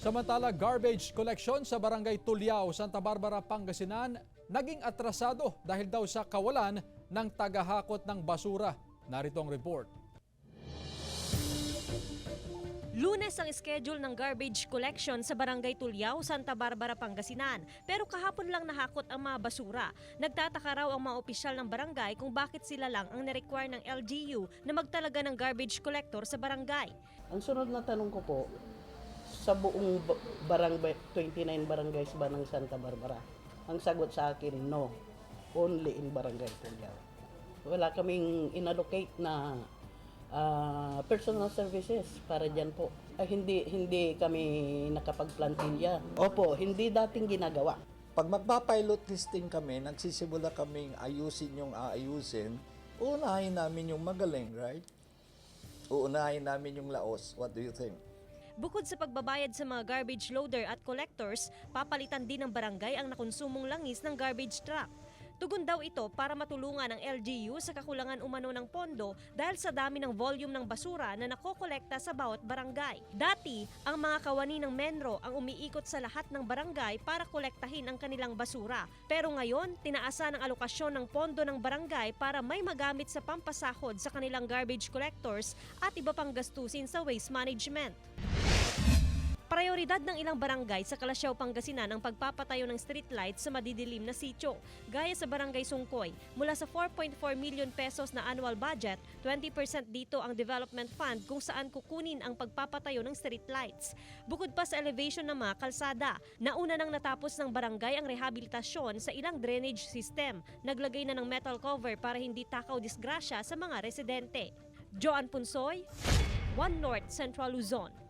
Samantala, garbage collection sa Barangay Tulyao, Santa Barbara, Pangasinan naging atrasado dahil daw sa kawalan ng tagahakot ng basura. Narito ang report. Lunes ang schedule ng garbage collection sa Barangay Tulyao, Santa Barbara, Pangasinan. Pero kahapon lang nahakot ang mga basura. Nagtataka raw ang mga opisyal ng barangay kung bakit sila lang ang na-require ng LGU na magtalaga ng garbage collector sa barangay. Ang sunod na tanong ko po, sa buong barangay, 29 barangays ba ng Santa Barbara? Ang sagot sa akin, no. Only in Barangay Tulyao. Wala kaming inallocate na personal services para dyan po. Hindi kami nakapagplantilla. Opo, hindi dating ginagawa. Pag magpa-pilot testing kami, nagsisimula kaming ayusin yung aayusin, uunahin namin yung magaling, right? Uunahin namin yung laos. What do you think? Bukod sa pagbabayad sa mga garbage loader at collectors, papalitan din ng barangay ang nakonsumong langis ng garbage truck. Tugon daw ito para matulungan ang LGU sa kakulangan umano ng pondo dahil sa dami ng volume ng basura na nakokolekta sa bawat barangay. Dati, ang mga kawani ng Menro ang umiikot sa lahat ng barangay para kolektahin ang kanilang basura. Pero ngayon, tinaasan ang alokasyon ng pondo ng barangay para may magamit sa pampasahod sa kanilang garbage collectors at iba pang gastusin sa waste management. Prioridad ng ilang barangay sa Kalasyaw, Pangasinan ang pagpapatayo ng streetlight sa madidilim na sitio. Gaya sa Barangay Sungkoy, mula sa 4.4 million pesos na annual budget, 20% dito ang development fund kung saan kukunin ang pagpapatayo ng streetlights. Bukod pa sa elevation ng mga kalsada, nauna nang natapos ng barangay ang rehabilitasyon sa ilang drainage system. Naglagay na ng metal cover para hindi takaw disgrasya sa mga residente. Joan Punsoy, One North Central Luzon.